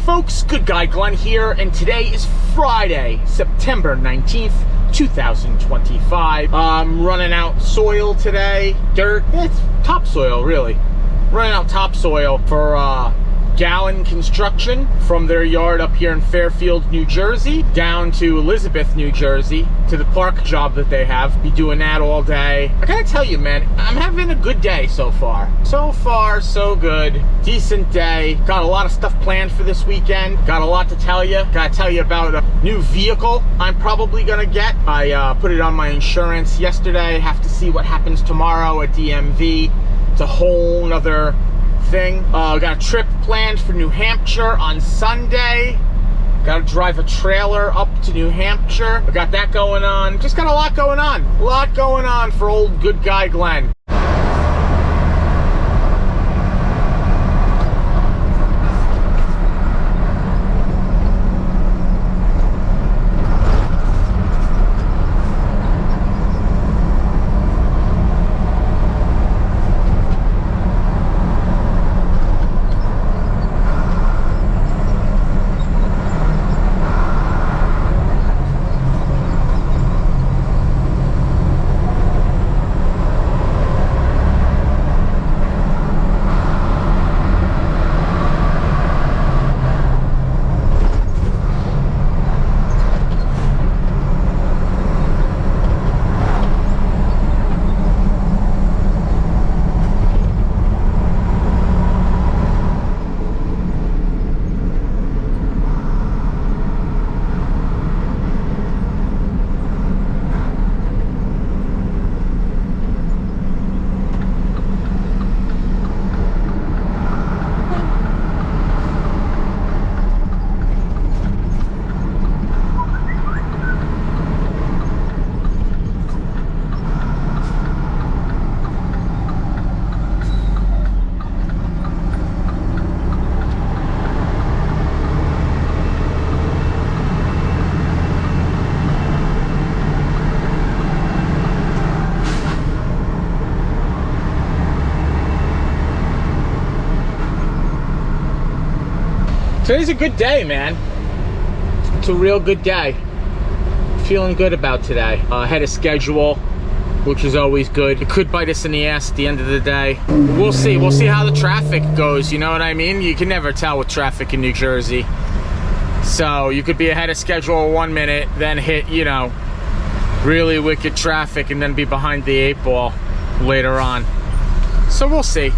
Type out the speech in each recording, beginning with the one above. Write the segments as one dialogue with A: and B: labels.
A: folks, Good Guy Glenn here, and today is Friday, September 19th, 2025. I'm running out soil today, dirt, it's topsoil really. Running out topsoil for Gallon Construction from their yard up here in Fairfield, New Jersey, down to Elizabeth, New Jersey, to the park job that they have. Be doing that all day. I gotta tell you, man, I'm having a good day so far. So far, so good. Decent day. Got a lot of stuff planned for this weekend. Got a lot to tell you. Gotta tell you about a new vehicle I'm probably gonna get. I put it on my insurance yesterday. Have to see what happens tomorrow at DMV. It's a whole nother thing. Got a trip planned for New Hampshire on Sunday. Got to drive a trailer up to New Hampshire. I got that going on. Just got a lot going on. A lot going on for old Good Guy Glenn. Today's a good day, man. It's a real good day. Feeling good about today. Ahead of schedule, which is always good. It could bite us in the ass at the end of the day. We'll see. We'll see how the traffic goes, you know what I mean? You can never tell with traffic in New Jersey. So you could be ahead of schedule 1 minute, then hit, you know, really wicked traffic and then be behind the 8 ball later on. So we'll see.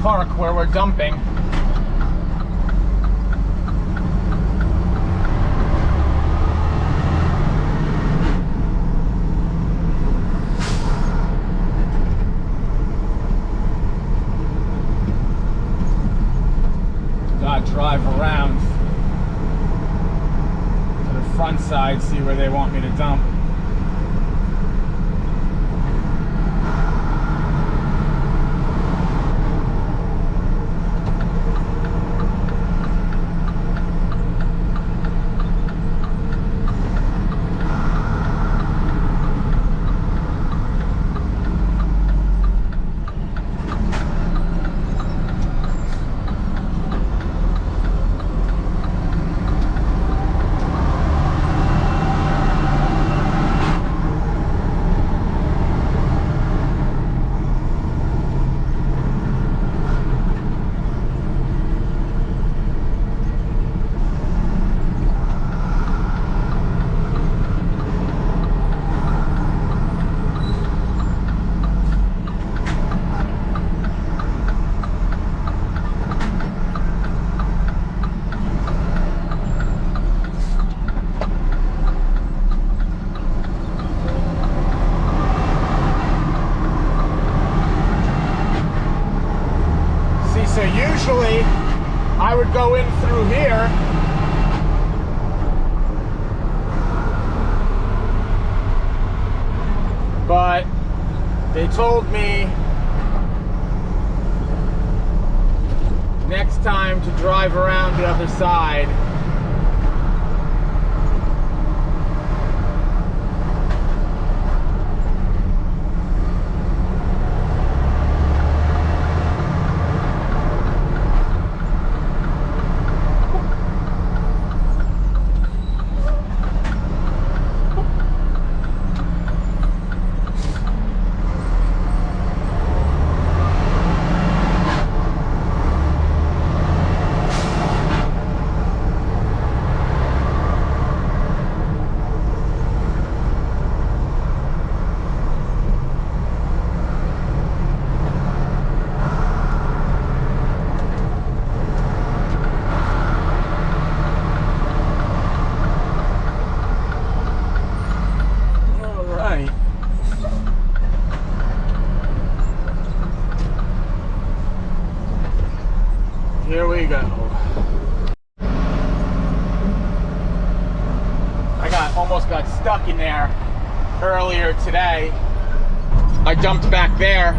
A: park where we're dumping. Gotta drive around to the front side, see where they want me to dump. So usually I would go in through here, but they told me next time to drive around the other side. Here we go. I almost got stuck in there earlier today. I dumped back there.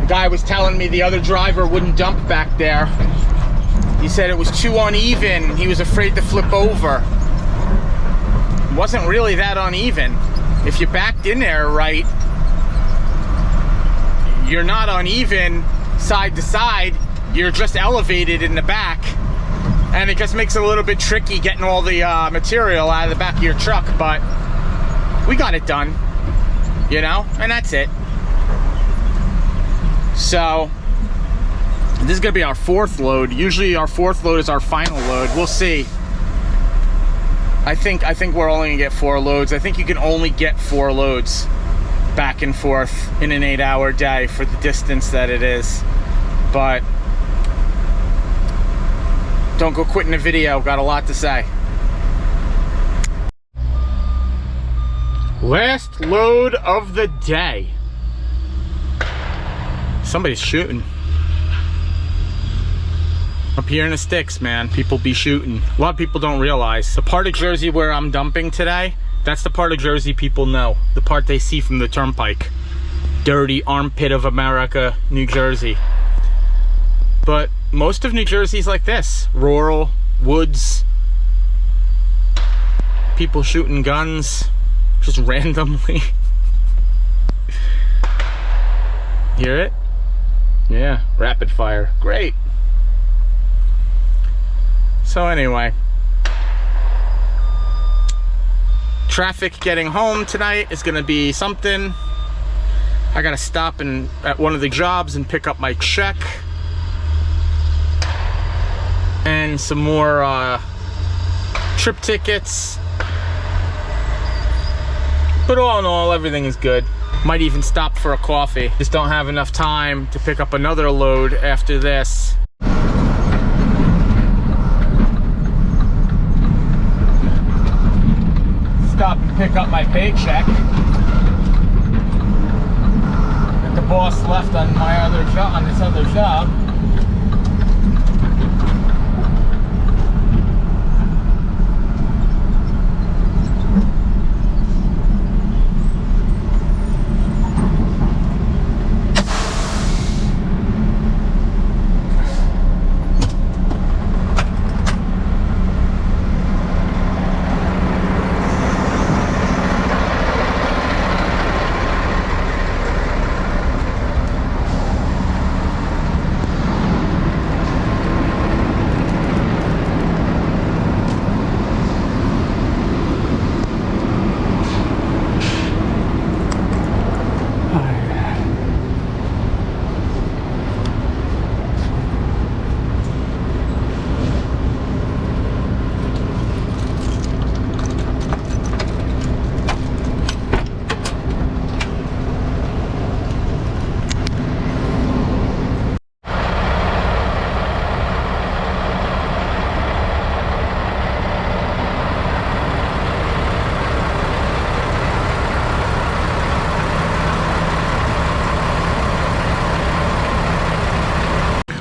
A: The guy was telling me the other driver wouldn't dump back there. He said it was too uneven. He was afraid to flip over. It wasn't really that uneven. If you backed in there right, you're not uneven side to side. You're just elevated in the back, and it just makes it a little bit tricky getting all the material out of the back of your truck, but we got it done, you know, and that's it. So this is gonna be our fourth load. Usually our fourth load is our final load. We'll see. I think we're only gonna get 4 loads. I think you can only get 4 loads back and forth in an 8-hour day for the distance that it is, but don't go quitting the video, got a lot to say. Last load of the day. Somebody's shooting. Up here in the sticks, man, people be shooting. A lot of people don't realize. The part of Jersey where I'm dumping today, that's the part of Jersey people know. The part they see from the turnpike. Dirty armpit of America, New Jersey. But most of New Jersey's like this. Rural, woods, people shooting guns, just randomly. Hear it? Yeah, rapid fire, great. So anyway, traffic getting home tonight is gonna be something. I gotta stop at one of the jobs and pick up my check. And some more trip tickets. But all in all, everything is good. Might even stop for a coffee. Just don't have enough time to pick up another load after this. Stop and pick up my paycheck that the boss left on my other job, on this other job.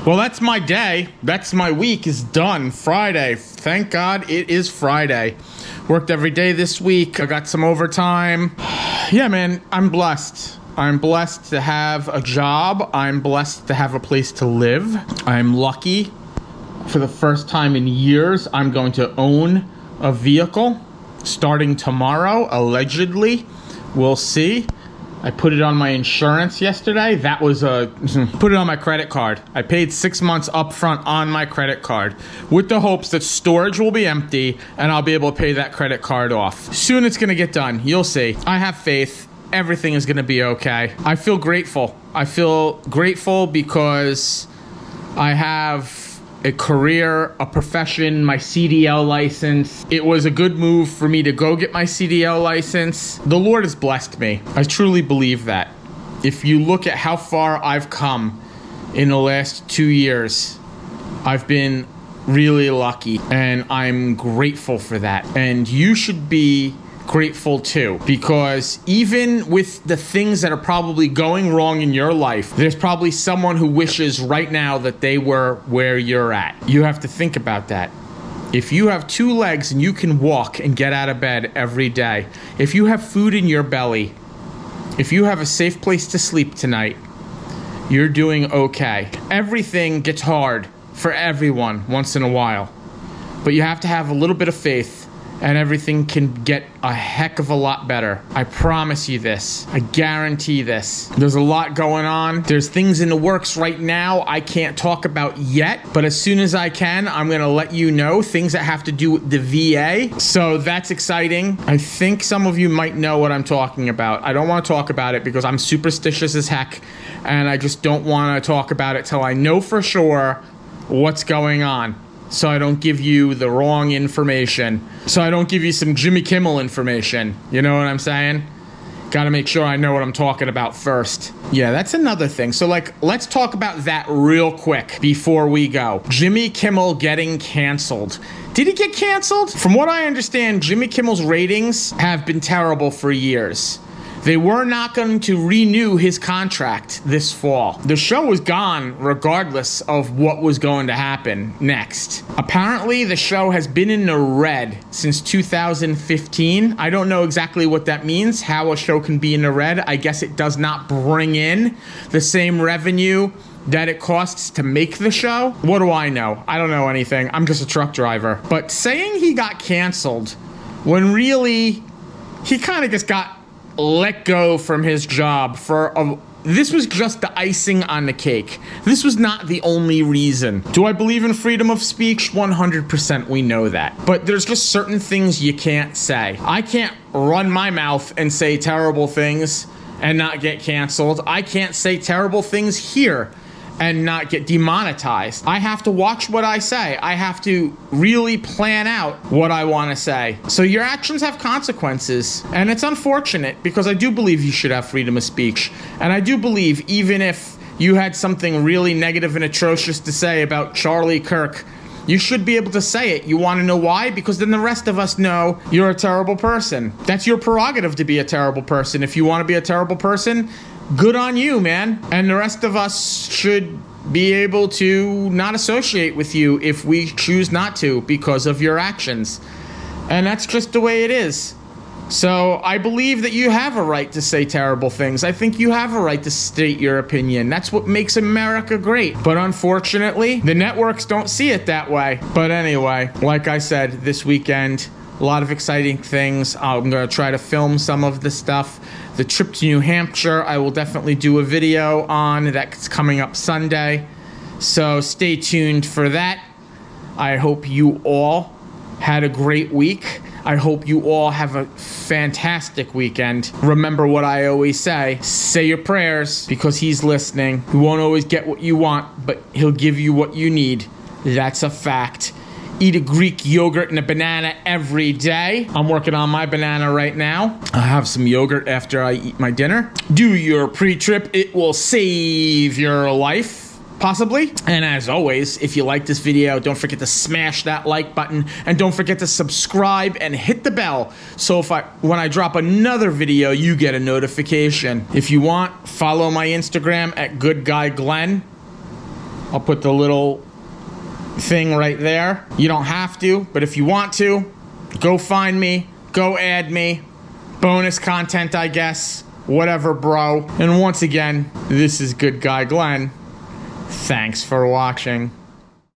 A: Well, that's my day. That's my week is done. Friday. Thank God it is Friday. Worked every day this week. I got some overtime. Yeah, man, I'm blessed. I'm blessed to have a job. I'm blessed to have a place to live. I'm lucky. For the first time in years, I'm going to own a vehicle starting tomorrow, allegedly. We'll see. I put it on my insurance yesterday. That was put it on my credit card. I paid 6 months upfront on my credit card with the hopes that storage will be empty and I'll be able to pay that credit card off. Soon it's gonna get done. You'll see. I have faith. Everything is gonna be okay. I feel grateful. I feel grateful because I have a career, a profession, my CDL license. It was a good move for me to go get my CDL license. The Lord has blessed me. I truly believe that. If you look at how far I've come in the last 2 years, I've been really lucky and I'm grateful for that. And you should be grateful too, because even with the things that are probably going wrong in your life, there's probably someone who wishes right now that they were where you're at. You have to think about that. If you have 2 legs and you can walk and get out of bed every day, if you have food in your belly, if you have a safe place to sleep tonight, you're doing okay. Everything gets hard for everyone once in a while, but you have to have a little bit of faith and everything can get a heck of a lot better. I promise you this. I guarantee this. There's a lot going on. There's things in the works right now I can't talk about yet, but as soon as I can, I'm gonna let you know things that have to do with the VA. So that's exciting. I think some of you might know what I'm talking about. I don't want to talk about it because I'm superstitious as heck, and I just don't want to talk about it till I know for sure what's going on. So I don't give you the wrong information. So I don't give you some Jimmy Kimmel information. You know what I'm saying? Gotta make sure I know what I'm talking about first. Yeah, that's another thing. So let's talk about that real quick before we go. Jimmy Kimmel getting canceled. Did he get canceled? From what I understand, Jimmy Kimmel's ratings have been terrible for years. They were not going to renew his contract this fall. The show was gone regardless of what was going to happen next. Apparently, the show has been in the red since 2015. I don't know exactly what that means, how a show can be in the red. I guess it does not bring in the same revenue that it costs to make the show. What do I know? I don't know anything. I'm just a truck driver. But saying he got canceled when really he kind of just got let go from his job this was just the icing on the cake. This was not the only reason. Do I believe in freedom of speech? 100% we know that. But there's just certain things you can't say. I can't run my mouth and say terrible things and not get canceled. I can't say terrible things here and not get demonetized. I have to watch what I say. I have to really plan out what I want to say. So your actions have consequences, and it's unfortunate because I do believe you should have freedom of speech. And I do believe even if you had something really negative and atrocious to say about Charlie Kirk, you should be able to say it. You want to know why? Because then the rest of us know you're a terrible person. That's your prerogative to be a terrible person. If you want to be a terrible person, good on you, man. And the rest of us should be able to not associate with you if we choose not to because of your actions. And that's just the way it is. So I believe that you have a right to say terrible things. I think you have a right to state your opinion. That's what makes America great. But unfortunately, the networks don't see it that way. But anyway, like I said, this weekend, a lot of exciting things. I'm going to try to film some of the stuff. The trip to New Hampshire, I will definitely do a video on. That's coming up Sunday. So stay tuned for that. I hope you all had a great week. I hope you all have a fantastic weekend. Remember what I always say your prayers because he's listening. You won't always get what you want, but he'll give you what you need. That's a fact. Eat a Greek yogurt and a banana every day. I'm working on my banana right now. I'll have some yogurt after I eat my dinner. Do your pre-trip. It will save your life. Possibly. And as always, if you like this video, don't forget to smash that like button and don't forget to subscribe and hit the bell so when I drop another video, you get a notification. If you want, follow my Instagram at GoodGuyGlenn. I'll put the little thing right there. You don't have to, but if you want to, go find me, go add me. Bonus content, I guess. Whatever, bro. And once again, this is Good Guy Glenn. Thanks for watching.